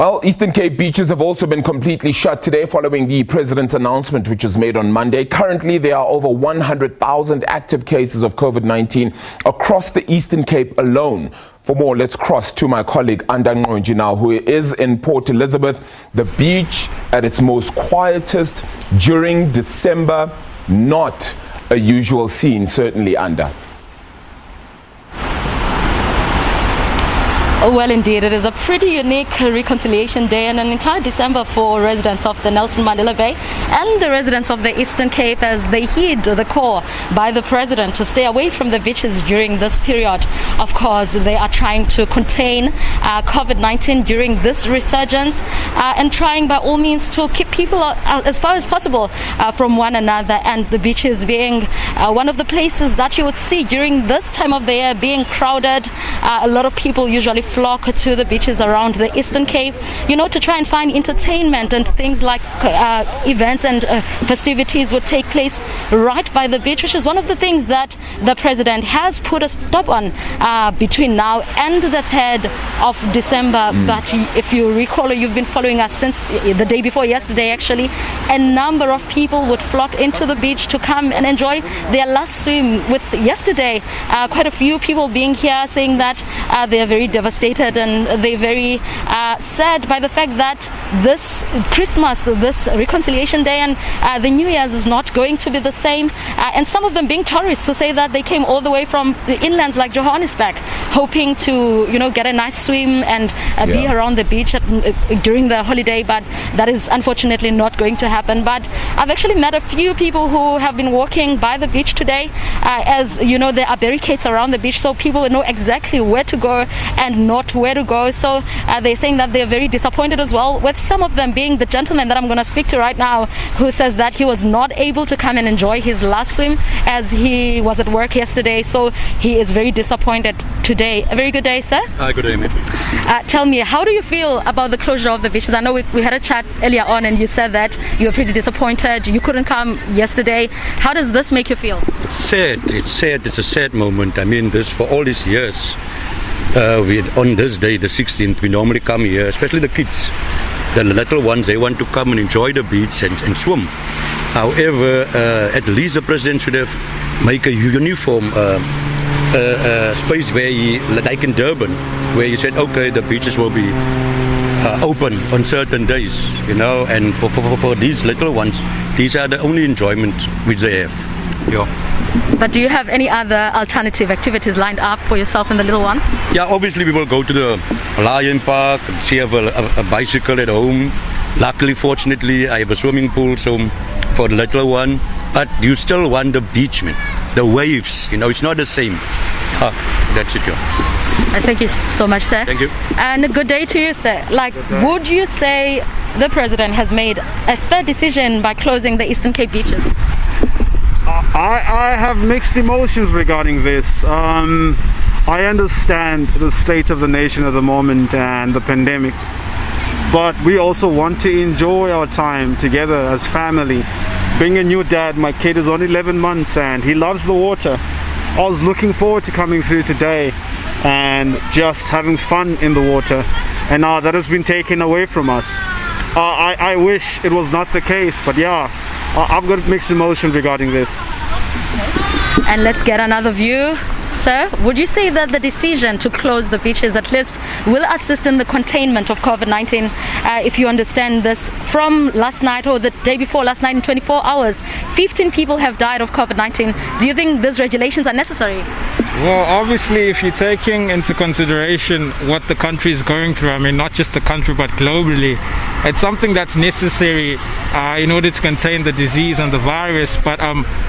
Well, Eastern Cape beaches have also been completely shut today following the president's announcement, which was made on Monday. Currently, there are over 100,000 active cases of COVID-19 across the Eastern Cape alone. For more, let's cross to my colleague Anda Nqonji now, who is in Port Elizabeth, the beach at its most quietest during December. Not a usual scene, certainly, Anda. Well, indeed, it is a pretty unique reconciliation day and an entire December for residents of the Nelson Mandela Bay and the residents of the Eastern Cape as they heed the call by the president to stay away from the beaches during this period. Of course, they are trying to contain COVID-19 during this resurgence and trying by all means to keep people as far as possible from one another, and the beaches being one of the places that you would see during this time of the year being crowded. A lot of people usually flock to the beaches around the Eastern Cape, to try and find entertainment, and things like events and festivities would take place right by the beach, which is one of the things that the president has put a stop on between now and the 3rd of December. But if you recall, or you've been following us since the day before yesterday, actually, a number of people would flock into the beach to come and enjoy their last swim, with yesterday quite a few people being here saying that they are very devastated and they're very sad by the fact that this Christmas, this reconciliation day and the New Year's is not going to be the same, and some of them being tourists to say that they came all the way from the inlands like Johannesburg hoping to get a nice swim and be around the beach during the holiday, but that is unfortunately not going to happen. But I've actually met a few people who have been walking by the beach today. As you know, there are barricades around the beach, so people know exactly where to go and not where to go. So they're saying that they're very disappointed as well, with some of them being the gentleman that I'm going to speak to right now, who says that he was not able to come and enjoy his last swim as he was at work yesterday. So he is very disappointed today. A very good day, sir. Good day, mate. Tell me, how do you feel about the closure of the beaches? I know we had a chat earlier on and you said that you were pretty disappointed. You couldn't come yesterday. How does this make you feel? It's sad. It's a sad moment. I mean, this for all these years. On this day, the 16th, we normally come here, especially the kids. The little ones, they want to come and enjoy the beach and swim. However, at least the president should have make a uniform space where like in Durban, where he said, okay, the beaches will be open on certain days, and for these little ones, these are the only enjoyment which they have. Yeah. But do you have any other alternative activities lined up for yourself and the little ones? Yeah, obviously we will go to the Lion Park. She have a bicycle at home. Luckily, fortunately, I have a swimming pool, so for the little one. But you still want the beach, man. The waves, it's not the same. That's it, yeah. Thank you so much, sir. Thank you. And a good day to you, sir. Would you say the president has made a fair decision by closing the Eastern Cape beaches? I have mixed emotions regarding this. I understand the state of the nation at the moment and the pandemic, but we also want to enjoy our time together as family. Being a new dad, my kid is on 11 months and he loves the water. I was looking forward to coming through today and just having fun in the water, and now that has been taken away from us. I wish it was not the case, but yeah, I've got mixed emotion regarding this. And let's get another view. Sir, would you say that the decision to close the beaches at least will assist in the containment of COVID-19? If you understand this, from last night or the day before last night, in 24 hours, 15 people have died of COVID-19. Do you think these regulations are necessary? Well, obviously, if you're taking into consideration what the country is going through, I mean, not just the country, but globally, it's something that's necessary in order to contain the disease and the virus. But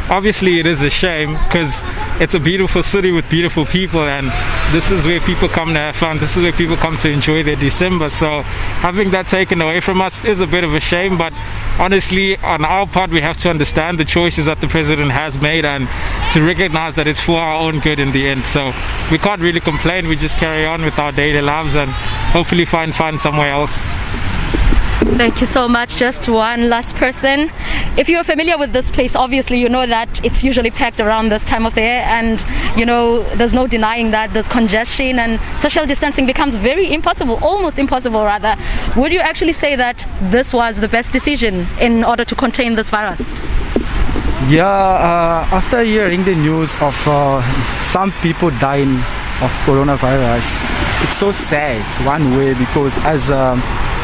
obviously, it is a shame because it's a beautiful city with beautiful people, and this is where people come to have fun. This is where people come to enjoy their December. So having that taken away from us is a bit of a shame, but honestly, on our part, we have to understand the choices that the president has made and to recognize that it's for our own good in the end. So we can't really complain. We just carry on with our daily lives and hopefully find fun somewhere else. Thank you so much. Just one last person. If you're familiar with this place, obviously you know that it's usually packed around this time of the year, and you know there's no denying that there's congestion and social distancing becomes very impossible, almost impossible rather. Would you actually say that this was the best decision in order to contain this virus? Yeah, after hearing the news of some people dying of coronavirus, it's so sad one way, because as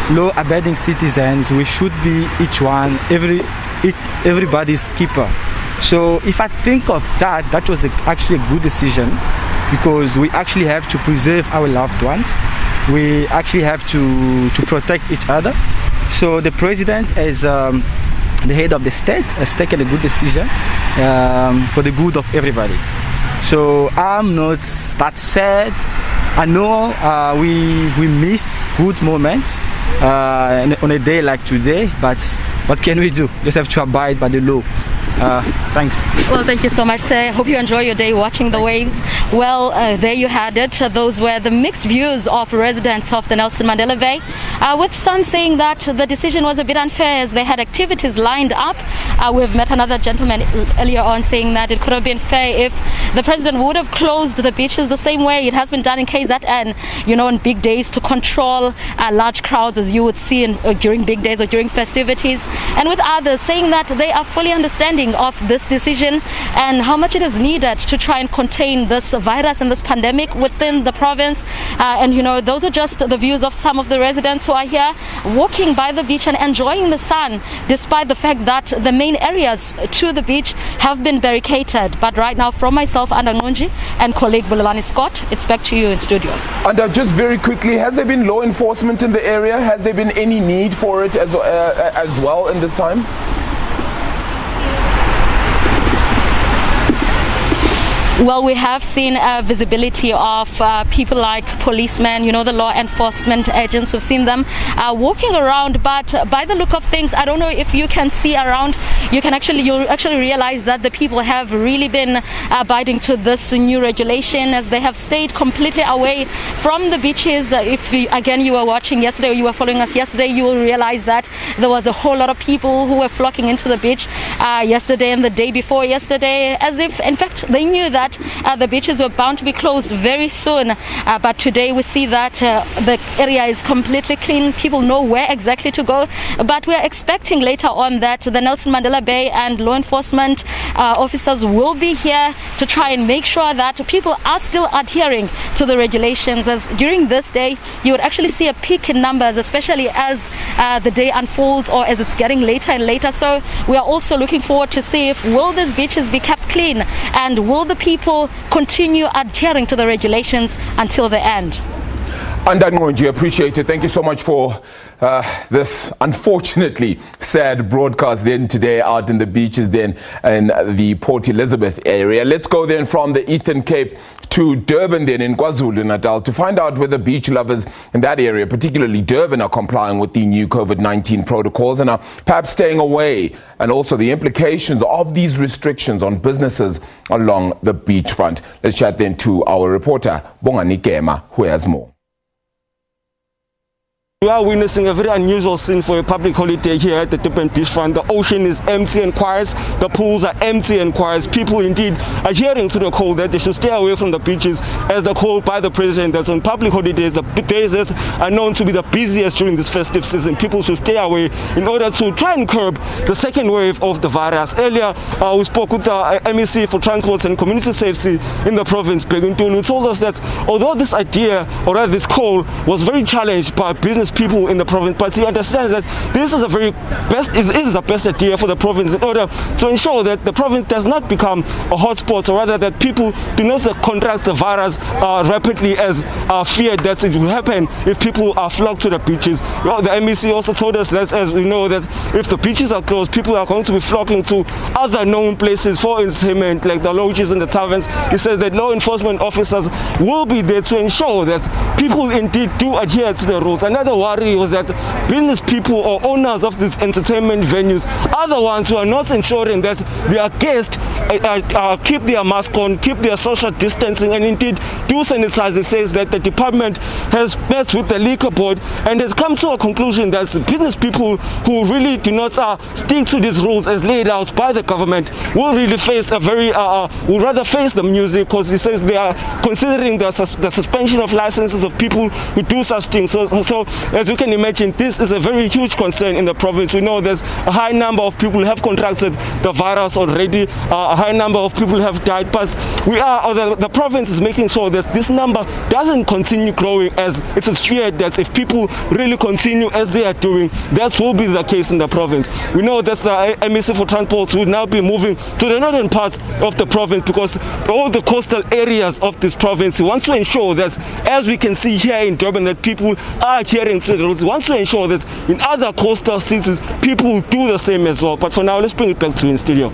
law-abiding citizens, we should be everybody's keeper. So if I think of that, that was actually a good decision, because we actually have to preserve our loved ones. We actually have to protect each other. So the president, as the head of the state, has taken a good decision for the good of everybody. So I'm not that sad. I know we missed good moments on a day like today, but what can we do? Just have to abide by the law. Thanks. Well, thank you so much, sir. I hope you enjoy your day watching the waves. Well, there you had it. Those were the mixed views of residents of the Nelson Mandela Bay, with some saying that the decision was a bit unfair as they had activities lined up. We've met another gentleman earlier on saying that it could have been fair if the president would have closed the beaches the same way it has been done in KZN, you know, on big days to control large crowds, as you would see during big days or during festivities. And with others saying that they are fully understanding of this decision and how much it is needed to try and contain this virus and this pandemic within the province. And you know, those are just the views of some of the residents who are here walking by the beach and enjoying the sun, despite the fact that the main areas to the beach have been barricaded. But right now, from myself, Anda Nqonji, and colleague Bulelani Scott, it's back to you in studio. And just very quickly, has there been law enforcement in the area? Has there been any need for it as well in this time? Well, we have seen visibility of people like policemen, you know, the law enforcement agents. We've seen them walking around, but by the look of things, I don't know if you can see around, you'll actually realize that the people have really been abiding to this new regulation, as they have stayed completely away from the beaches. If you were watching yesterday or you were following us yesterday, you will realize that there was a whole lot of people who were flocking into the beach yesterday and the day before yesterday, as if in fact they knew that the beaches were bound to be closed very soon. But today we see that the area is completely clean. People know where exactly to go. But we are expecting later on that the Nelson Mandela Bay and law enforcement officers will be here to try and make sure that people are still adhering to the regulations. As during this day, you would actually see a peak in numbers, especially as the day unfolds or as it's getting later and later. So we are also looking forward to see if will these beaches be kept clean, and will the people continue adhering to the regulations until the end. Anda Nqonji, appreciate it. Thank you so much for this unfortunately sad broadcast then today out in the beaches then in the Port Elizabeth area. Let's go then from the Eastern Cape to Durban then in KwaZulu-Natal to find out whether beach lovers in that area, particularly Durban, are complying with the new COVID-19 protocols and are perhaps staying away, and also the implications of these restrictions on businesses along the beachfront. Let's chat then to our reporter Bongani Kema, who has more. We are witnessing a very unusual scene for a public holiday here at the Durban beachfront. The ocean is empty and quiet, the pools are empty and quiet. People indeed adhering to the call that they should stay away from the beaches, as the call by the president that on public holidays, the days that are known to be the busiest during this festive season, people should stay away in order to try and curb the second wave of the virus. Earlier, we spoke with the MEC for Transport and Community Safety in the province, Beguntulu, who told us that although this idea, or rather this call, was very challenged by business people in the province, but he understands that this is the best idea for the province in order to ensure that the province does not become a hotspot, or rather that people do not contract the virus rapidly as feared that it will happen if people are flocked to the beaches. Well, the MEC also told us that, as we know, that if the beaches are closed, people are going to be flocking to other known places for entertainment, like the lodges and the taverns. He says that law enforcement officers will be there to ensure that people indeed do adhere to the rules. Another worry was that business people or owners of these entertainment venues are the ones who are not ensuring that their guests keep their mask on, keep their social distancing, and indeed do sanitize. It says that the department has met with the liquor board and has come to a conclusion that business people who really do not stick to these rules as laid out by the government will really face a very, will rather face the music, because it says they are considering the suspension of licenses of people who do such things. So as you can imagine, this is a very huge concern in the province. We know there's a high number of people who have contracted the virus already, a high number of people have died, but the province is making sure that this number doesn't continue growing, as it is feared that if people really continue as they are doing, that will be the case in the province. We know that the MEC for Transport will now be moving to the northern part of the province, because all the coastal areas of this province wants to ensure that, as we can see here in Durban, that people are adhering to the rules. Wants to ensure that in other coastal cities people do the same as well. But for now, let's bring it back to you in studio.